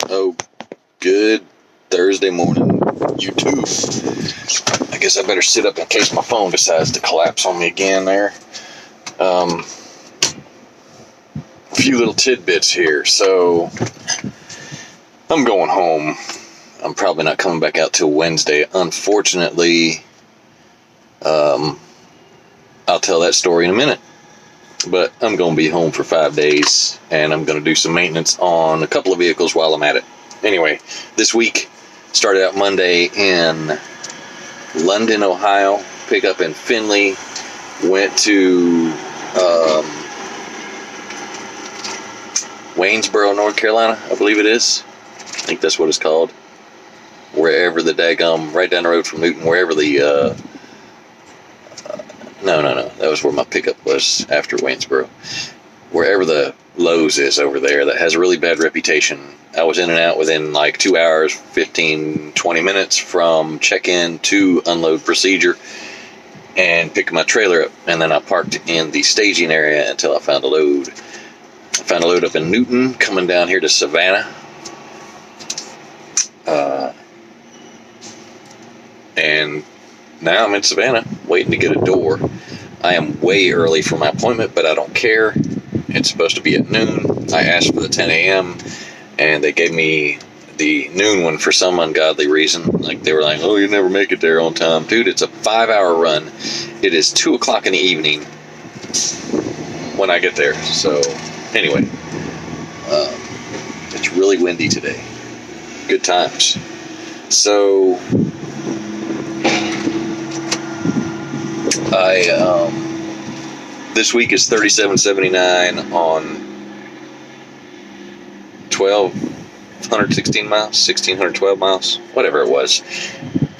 Oh, good Thursday morning, YouTube. I guess I better sit up in case my phone decides to collapse on me again there. A few little tidbits here. So, I'm going home. I'm probably not coming back out till Wednesday. Unfortunately, I'll tell that story in a minute. But I'm going to be home for 5 days, and I'm going to do some maintenance on a couple of vehicles while I'm at it. Anyway, this week started out Monday in London, Ohio, pick up in Findlay, went to Waynesboro, North Carolina, I believe it is. I think that's what it's called. Wherever the daggum, right down the road from Newton, wherever the No. That was where my pickup was after Waynesboro. Wherever the Lowe's is over there that has a really bad reputation. I was in and out within like 2 hours, 15, 20 minutes from check-in to unload procedure and pick my trailer up. And then I parked in the staging area until I found a load. I found a load up in Newton coming down here to Savannah. And now I'm in Savannah waiting to get a door. I am way early for my appointment, but I don't care. It's supposed to be at noon. I asked for the 10 a.m. and they gave me the noon one for some ungodly reason. Like they were like, oh, you never make it there on time. Dude, it's a 5-hour run. It is 2 o'clock in the evening when I get there. So anyway, it's really windy today. Good times. So this week is $37.79 on 1,216 miles, 1,612 miles, whatever it was.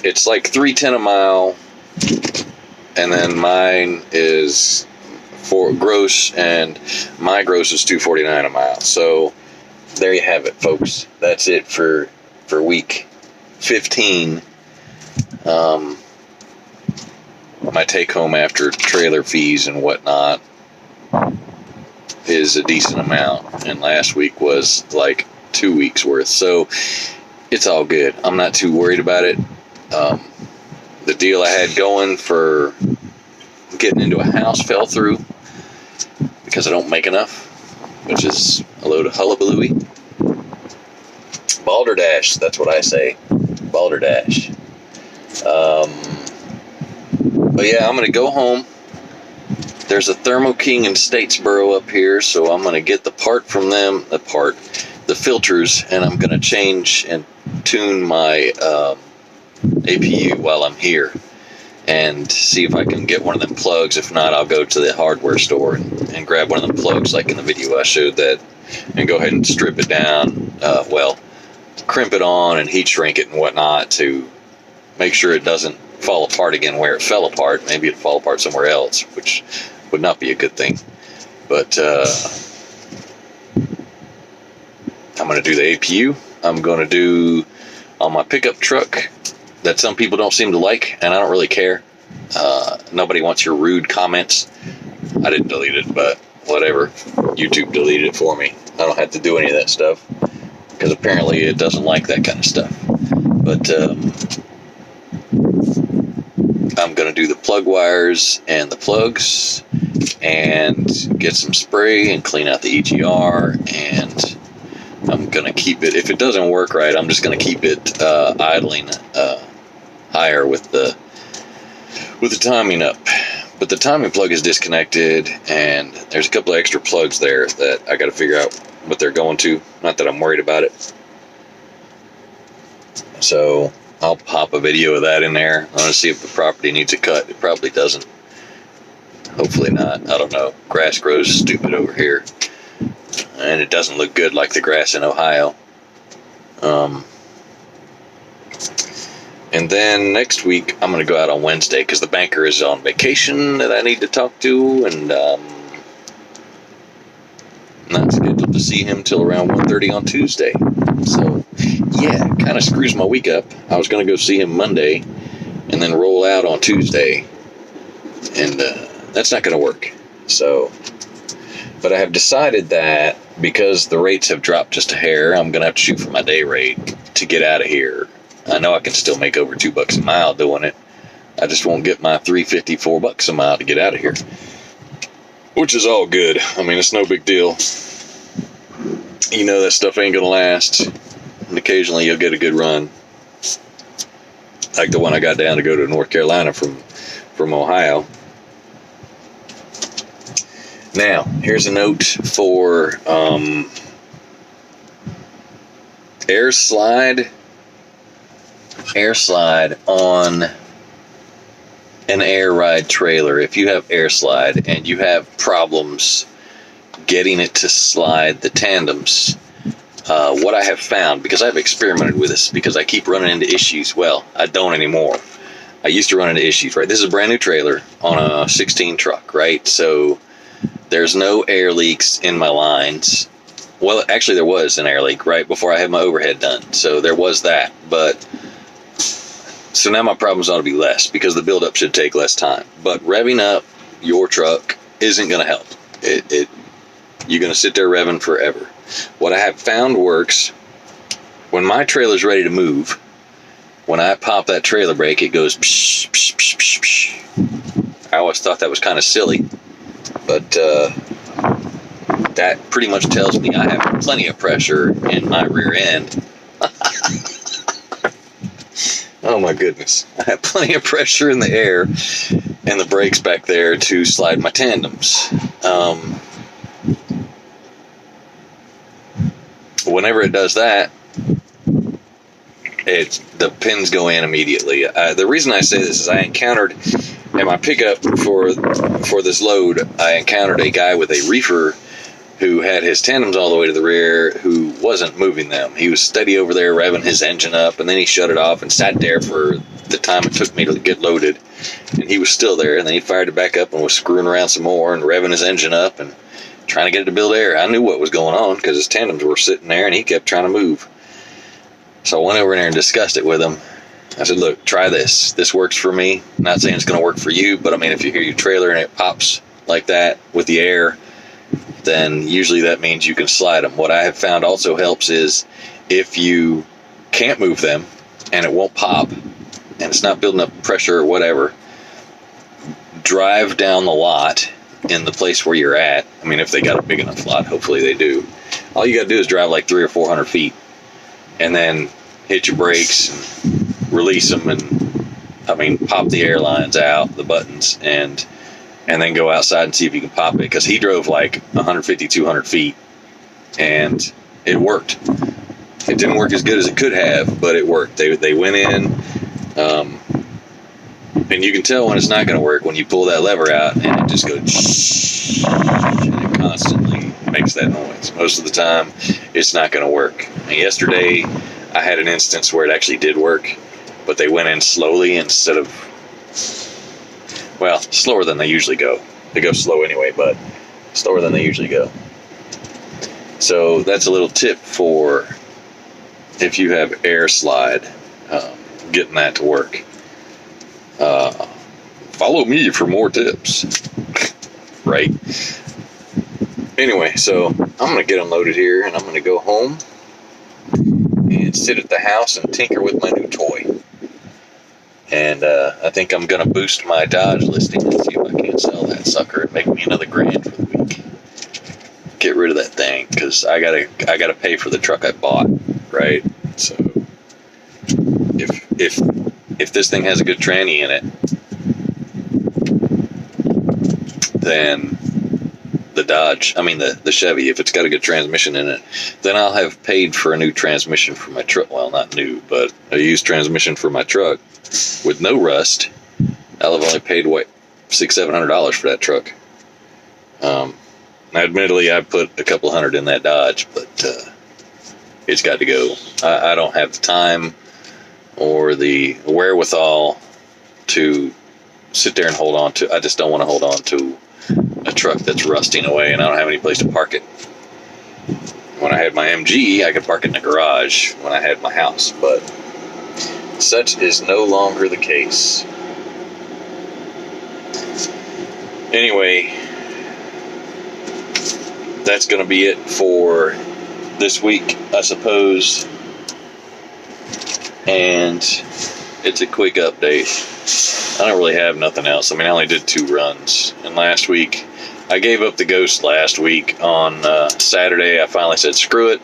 It's like $3.10 a mile, and then mine is for gross, and my gross is $2.49 a mile. So there you have it, folks. That's it for week 15. My take home after trailer fees and whatnot is a decent amount, and last week was like 2 weeks worth, so it's all good. I'm not too worried about it. The deal I had going for getting into a house fell through because I don't make enough, which is a load of hullabalooey. Balderdash, that's what I say. Balderdash. But yeah, I'm going to go home. There's a Thermo King in Statesboro up here, so I'm going to get the part from them, the filters, and I'm going to change and tune my APU while I'm here and see if I can get one of them plugs. If not, I'll go to the hardware store and grab one of them plugs like in the video I showed that, and go ahead and strip it down, crimp it on and heat shrink it and whatnot to make sure it doesn't fall apart again where it fell apart. Maybe it'll fall apart somewhere else, which would not be a good thing. But I'm going to do the APU. I'm going to do on my pickup truck that some people don't seem to like, and I don't really care. Nobody wants your rude comments. I didn't delete it, but whatever. YouTube deleted it for me. I don't have to do any of that stuff because apparently it doesn't like that kind of stuff. But I'm going to do the plug wires and the plugs and get some spray and clean out the EGR, and I'm going to keep it, if it doesn't work right, I'm just going to keep it idling higher with the timing up. But the timing plug is disconnected, and there's a couple of extra plugs there that I got to figure out what they're going to. Not that I'm worried about it. So I'll pop a video of that in there. I want to see if the property needs a cut. It probably doesn't. Hopefully not. I don't know. Grass grows stupid over here. And it doesn't look good like the grass in Ohio. And then next week, I'm going to go out on Wednesday because the banker is on vacation that I need to talk to. And not scheduled to see him till around 1:30 on Tuesday. So, yeah, kind of screws my week up. I was going to go see him Monday and then roll out on Tuesday. And that's not going to work. So, But I have decided that because the rates have dropped just a hair, I'm going to have to shoot for my day rate to get out of here. I know I can still make over $2 a mile doing it. I just won't get my $3.50, $4 a mile to get out of here. Which is all good. I mean, it's no big deal. You know that stuff ain't going to last. And occasionally you'll get a good run. Like the one I got down to go to North Carolina from Ohio. Now, here's a note for air slide on an air ride trailer. If you have air slide and you have problems getting it to slide the tandems, what I have found, because I've experimented with this, because I keep running into issues. Well, I don't anymore. I used to run into issues, right? This is a brand new trailer on a 16 truck, right? So there's no air leaks in my lines. Well, actually there was an air leak right before I had my overhead done. So there was that. But so now my problems ought to be less because the buildup should take less time. But revving up your truck isn't going to help. You're going to sit there revving forever. What I have found works, when my trailer's ready to move, when I pop that trailer brake, it goes psh, psh, psh, psh, psh. I always thought that was kind of silly, but that pretty much tells me I have plenty of pressure in my rear end. Oh my goodness. I have plenty of pressure in the air and the brakes back there to slide my tandems. Whenever it does that, the pins go in immediately. The reason I say this is I encountered in my pickup for this load, I encountered a guy with a reefer who had his tandems all the way to the rear who wasn't moving them. He was steady over there revving his engine up, and then he shut it off and sat there for the time it took me to get loaded, and he was still there, and then he fired it back up and was screwing around some more and revving his engine up and trying to get it to build air. I knew what was going on because his tandems were sitting there and he kept trying to move. So I went over there and discussed it with him. I said, look, try this. This works for me. I'm not saying it's going to work for you, but I mean, if you hear your trailer and it pops like that with the air, then usually that means you can slide them. What I have found also helps is if you can't move them and it won't pop and it's not building up pressure or whatever, drive down the lot in the place where you're at. I mean, if they got a big enough lot, hopefully they do. All you got to do is drive like 300 or 400 feet and then hit your brakes and release them and, pop the air lines out, the buttons, and then go outside and see if you can pop it. Because he drove like 150, 200 feet and it worked. It didn't work as good as it could have, but it worked. They went in, and you can tell when it's not going to work when you pull that lever out and it just goes and it constantly makes that noise. Most of the time, it's not going to work. And yesterday, I had an instance where it actually did work, but they went in slowly instead of, well, slower than they usually go. They go slow anyway, but slower than they usually go. So that's a little tip for if you have air slide, getting that to work. Follow me for more tips. Right? Anyway, so I'm going to get unloaded here and I'm going to go home and sit at the house and tinker with my new toy. And I think I'm going to boost my Dodge listing and see if I can't sell that sucker and make me another $1,000 for the week. Get rid of that thing because I gotta pay for the truck I bought, right? So if this thing has a good tranny in it, then the Chevy, if it's got a good transmission in it, then I'll have paid for a new transmission for my truck. Well, not new, but a used transmission for my truck with no rust. I'll have only paid $600-700 for that truck. Now, admittedly, I put a couple hundred in that Dodge, but it's got to go. I don't have the time or the wherewithal to sit there and hold on to. I just don't want to hold on to a truck that's rusting away, and I don't have any place to park it. When I had my MG, I could park it in the garage when I had my house, but such is no longer the case. Anyway, that's going to be it for this week, I suppose. And it's a quick update. I don't really have nothing else. I mean, I only did 2 runs. And last week, I gave up the ghost last week on Saturday. I finally said, screw it.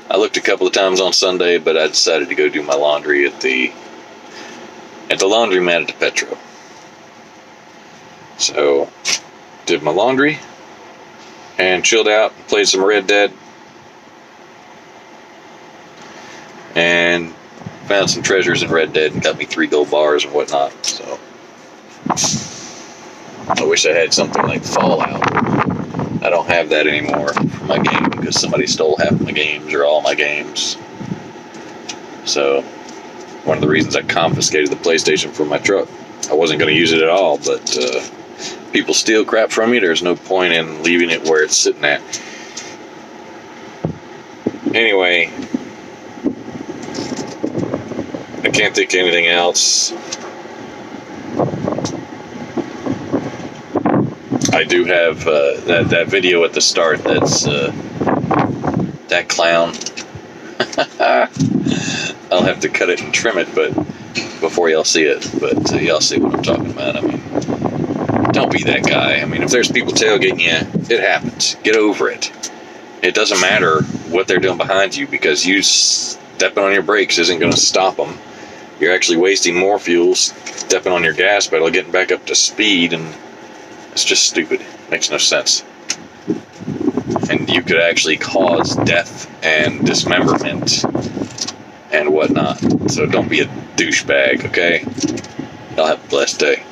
I looked a couple of times on Sunday, but I decided to go do my laundry at the laundromat at the Petro. So, did my laundry and chilled out, played some Red Dead, and found some treasures in Red Dead and got me 3 gold bars and whatnot. So, I wish I had something like Fallout. I don't have that anymore for my game because somebody stole half my games or all my games. So, one of the reasons I confiscated the PlayStation from my truck. I wasn't going to use it at all, but people steal crap from you. There's no point in leaving it where it's sitting at. Anyway, I can't think of anything else. I do have that video at the start. That's that clown. I'll have to cut it and trim it, but before y'all see it. But y'all see what I'm talking about. I mean, don't be that guy. I mean, if there's people tailgating you, it happens. Get over it. It doesn't matter what they're doing behind you, because you stepping on your brakes isn't going to stop them. You're actually wasting more fuel stepping on your gas pedal, getting back up to speed, and it's just stupid. Makes no sense. And you could actually cause death and dismemberment and whatnot. So don't be a douchebag, okay? Y'all have a blessed day.